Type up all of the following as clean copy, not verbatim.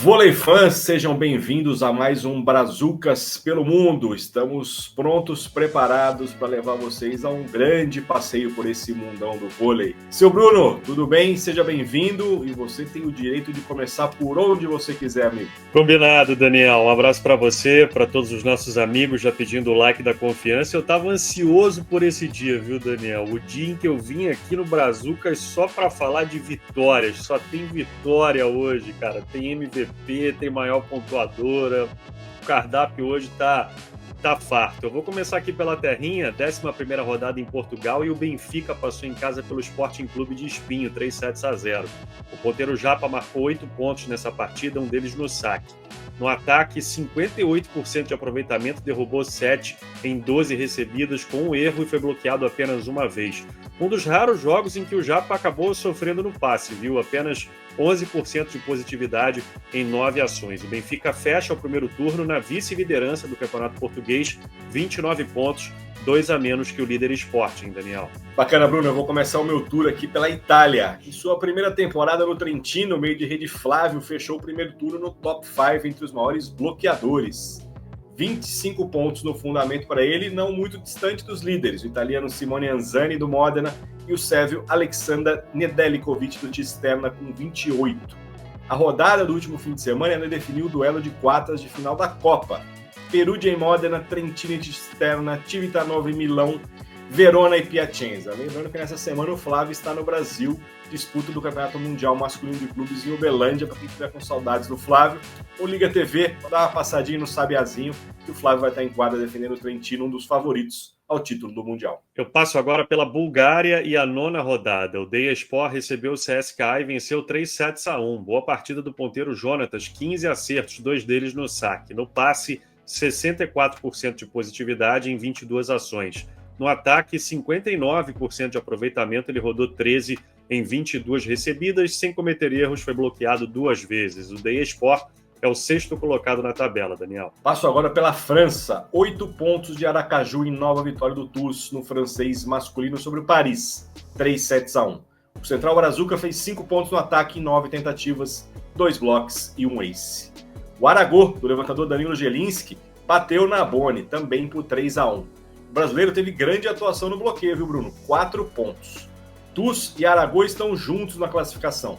Vôlei fãs, sejam bem-vindos a mais um Brazucas pelo Mundo. Estamos prontos, preparados para levar vocês a um grande passeio por esse mundão do vôlei. Seu Bruno, tudo bem? Seja bem-vindo e você tem o direito de começar por onde você quiser, amigo. Combinado, Daniel. Um abraço para você, para todos os nossos amigos já pedindo o like da confiança. Eu estava ansioso por esse dia, viu, Daniel? O dia em que eu vim aqui no Brazucas só para falar de vitórias. Só tem vitória hoje, cara. Tem MVP, tem maior pontuadora. O cardápio hoje tá farto. Eu vou começar aqui pela terrinha, 11ª rodada em Portugal, e o Benfica passou em casa pelo Sporting Clube de Espinho, 3-0. O ponteiro Japa marcou 8 pontos nessa partida, um deles no saque. No ataque, 58% de aproveitamento, derrubou 7 em 12 recebidas com um erro e foi bloqueado apenas uma vez. Um dos raros jogos em que o Japa acabou sofrendo no passe, viu? Apenas 11% de positividade em 9 ações. O Benfica fecha o primeiro turno na vice-liderança do Campeonato Português, 29 pontos, 2 a menos que o líder Sporting, Daniel. Bacana, Bruno. Eu vou começar o meu tour aqui pela Itália. Em sua primeira temporada no Trentino, meio de rede Flávio fechou o primeiro turno no top 5 entre os maiores bloqueadores. 25 pontos no fundamento para ele, não muito distante dos líderes, o italiano Simone Anzani do Modena e o sérvio Aleksandar Nedeljkovic do Cisterna com 28. A rodada do último fim de semana ainda definiu o duelo de quartas de final da Copa. Perugia em Modena, Trentino e Cisterna, Civitanova em Milão, Verona e Piacenza. Lembrando que nessa semana o Flávio está no Brasil, disputa do Campeonato Mundial Masculino de Clubes em Uberlândia, para quem estiver com saudades do Flávio, ou Liga TV, vou dar uma passadinha no Sabiazinho, que o Flávio vai estar em quadra defendendo o Trentino, um dos favoritos ao título do Mundial. Eu passo agora pela Bulgária e a 9ª rodada. O Deyaspor recebeu o CSKA e venceu 3-1. Boa partida do ponteiro Jonatas, 15 acertos, 2 deles no saque. No passe, 64% de positividade em 22 ações. No ataque, 59% de aproveitamento, ele rodou 13 em 22 recebidas, sem cometer erros, foi bloqueado 2 vezes. O Deyaspor é o 6º colocado na tabela, Daniel. Passo agora pela França. 8 pontos de Aracaju em nova vitória do TuS no francês masculino sobre o Paris, 3-1. O Central Brazuca fez 5 pontos no ataque em 9 tentativas, 2 blocos e 1 ace. O Aragô, do levantador Danilo Gelinski, bateu na Boni, também por 3-1. O brasileiro teve grande atuação no bloqueio, viu, Bruno? 4 pontos. TuS e Aragô estão juntos na classificação.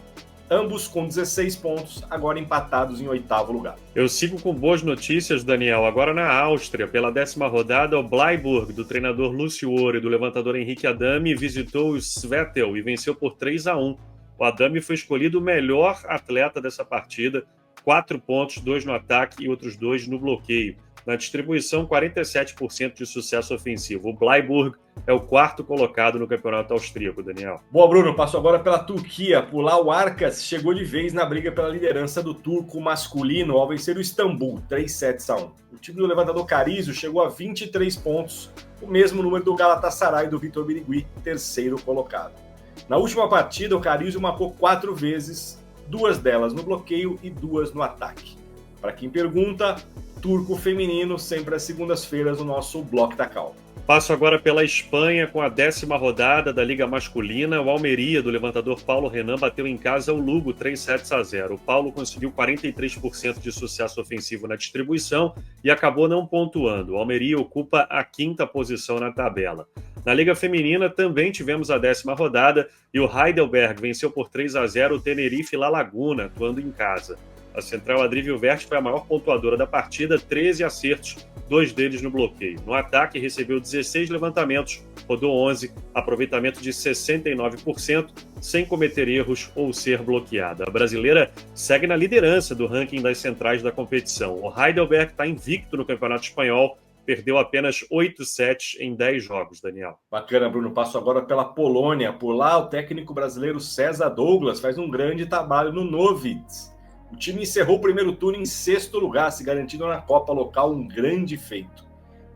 Ambos com 16 pontos, agora empatados em 8º lugar. Eu sigo com boas notícias, Daniel. Agora na Áustria, pela 10ª rodada, o Bleiburg, do treinador Lúcio Ouro e do levantador Henrique Adami, visitou o Svettel e venceu por 3-1. O Adami foi escolhido o melhor atleta dessa partida. 4 pontos, 2 no ataque e outros 2 no bloqueio. Na distribuição, 47% de sucesso ofensivo. O Bleiburg é o 4º colocado no campeonato austríaco, Daniel. Boa, Bruno. Passo agora pela Turquia. Por lá, o Arkas chegou de vez na briga pela liderança do turco masculino ao vencer o Istambul, 3-1. O time do levantador Carizio chegou a 23 pontos, o mesmo número do Galatasaray do Vitor Birigui, 3º colocado. Na última partida, o Carizio marcou 4 vezes, 2 delas no bloqueio e 2 no ataque. Para quem pergunta, turco feminino, sempre às segundas-feiras no nosso Bloco da Cal. Passo agora pela Espanha com a 10ª rodada da Liga Masculina. O Almeria, do levantador Paulo Renan, bateu em casa o Lugo 3-0. O Paulo conseguiu 43% de sucesso ofensivo na distribuição e acabou não pontuando. O Almeria ocupa a 5ª posição na tabela. Na Liga Feminina também tivemos a 10ª rodada e o Heidelberg venceu por 3-0 o Tenerife La Laguna, atuando em casa. A Central Adrívio Verte foi a maior pontuadora da partida, 13 acertos, 2 deles no bloqueio. No ataque, recebeu 16 levantamentos, rodou 11, aproveitamento de 69%, sem cometer erros ou ser bloqueada. A brasileira segue na liderança do ranking das centrais da competição. O Heidelberg está invicto no Campeonato Espanhol, perdeu apenas 8 sets em 10 jogos, Daniel. Bacana, Bruno. Passo agora pela Polônia. Por lá, o técnico brasileiro César Douglas faz um grande trabalho no Nowitz. O time encerrou o primeiro turno em 6º lugar, se garantindo na Copa local um grande feito.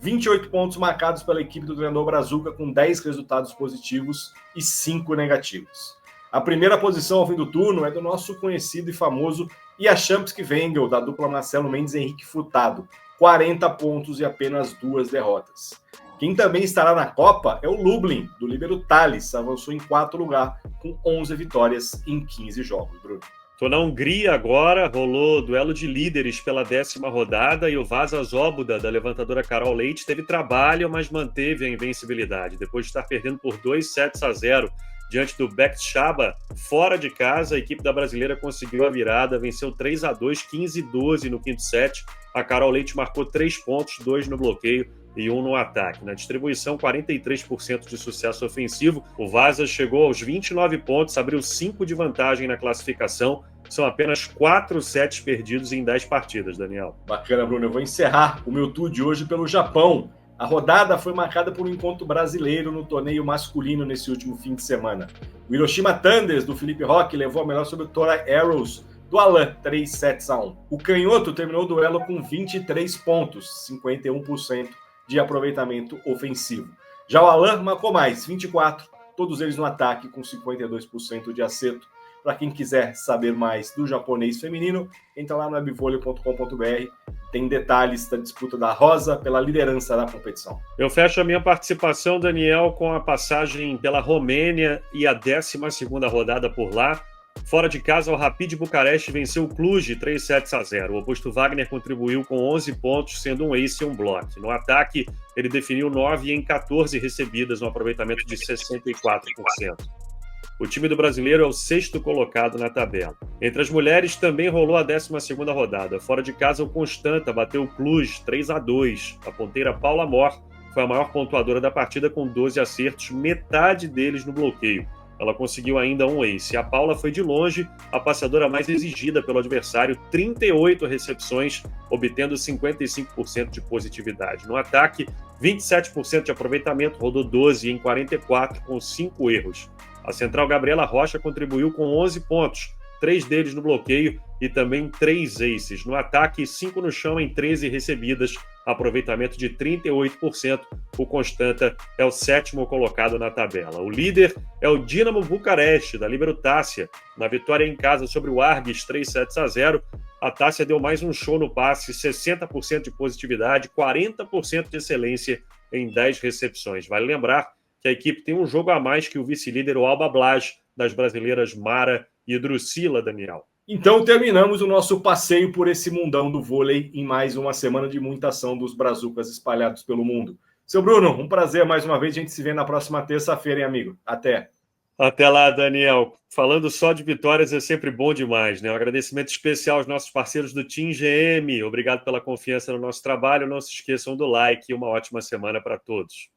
28 pontos marcados pela equipe do treinador Brazuca, com 10 resultados positivos e 5 negativos. A primeira posição ao fim do turno é do nosso conhecido e famoso Yashampski Wengel, da dupla Marcelo Mendes e Henrique Furtado, 40 pontos e apenas 2 derrotas. Quem também estará na Copa é o Lublin, do líbero Thales, avançou em 4º lugar, com 11 vitórias em 15 jogos, Bruno. Tô na Hungria agora, rolou duelo de líderes pela 10ª rodada e o Vasa Zóbuda, da levantadora Carol Leite, teve trabalho, mas manteve a invencibilidade. Depois de estar perdendo por 2-0 diante do Bekshaba, fora de casa, a equipe da brasileira conseguiu a virada, venceu 3-2, 15-12 no quinto set. A Carol Leite marcou 3 pontos, 2 no bloqueio e 1 no ataque. Na distribuição, 43% de sucesso ofensivo. O Vasa chegou aos 29 pontos, abriu 5 de vantagem na classificação. São apenas 4 sets perdidos em 10 partidas, Daniel. Bacana, Bruno. Eu vou encerrar o meu tour de hoje pelo Japão. A rodada foi marcada por um encontro brasileiro no torneio masculino nesse último fim de semana. O Hiroshima Thunders, do Felipe Roque, levou a melhor sobre o Toray Arrows, do Alan, 3-1. O canhoto terminou o duelo com 23 pontos, 51% de aproveitamento ofensivo. Já o Alan marcou mais, 24, todos eles no ataque, com 52% de acerto. Para quem quiser saber mais do japonês feminino, entra lá no webvôlei.com.br. Tem detalhes da disputa da Rosa pela liderança da competição. Eu fecho a minha participação, Daniel, com a passagem pela Romênia e a 12ª rodada por lá. Fora de casa, o Rapid Bucareste venceu o Cluj 3-0. O oposto Wagner contribuiu com 11 pontos, sendo um ace e um bloco. No ataque, ele definiu 9 em 14 recebidas, um aproveitamento de 64%. O time do brasileiro é o 6º colocado na tabela. Entre as mulheres também rolou a 12ª rodada. Fora de casa, o Constanta bateu o Cluj 3-2. A ponteira Paula Mor foi a maior pontuadora da partida com 12 acertos, metade deles no bloqueio. Ela conseguiu ainda um ace. A Paula foi de longe a passadora mais exigida pelo adversário, 38 recepções, obtendo 55% de positividade. No ataque, 27% de aproveitamento, rodou 12 em 44 com 5 erros. A central Gabriela Rocha contribuiu com 11 pontos, 3 deles no bloqueio e também 3 aces. No ataque, 5 no chão em 13 recebidas, aproveitamento de 38%. O Constanta é o 7º colocado na tabela. O líder é o Dinamo Bucareste, da líbero Tássia. Na vitória em casa sobre o Argis 3-0, a Tássia deu mais um show no passe, 60% de positividade, 40% de excelência em 10 recepções. Vale lembrar que a equipe tem um jogo a mais que o vice-líder, o Alba Blas, das brasileiras Mara e Drusila, Daniel. Então terminamos o nosso passeio por esse mundão do vôlei em mais uma semana de muita ação dos brazucas espalhados pelo mundo. Seu Bruno, um prazer mais uma vez. A gente se vê na próxima terça-feira, hein, amigo? Até. Até lá, Daniel. Falando só de vitórias é sempre bom demais, né? Um agradecimento especial aos nossos parceiros do Team GM. Obrigado pela confiança no nosso trabalho. Não se esqueçam do like e uma ótima semana para todos.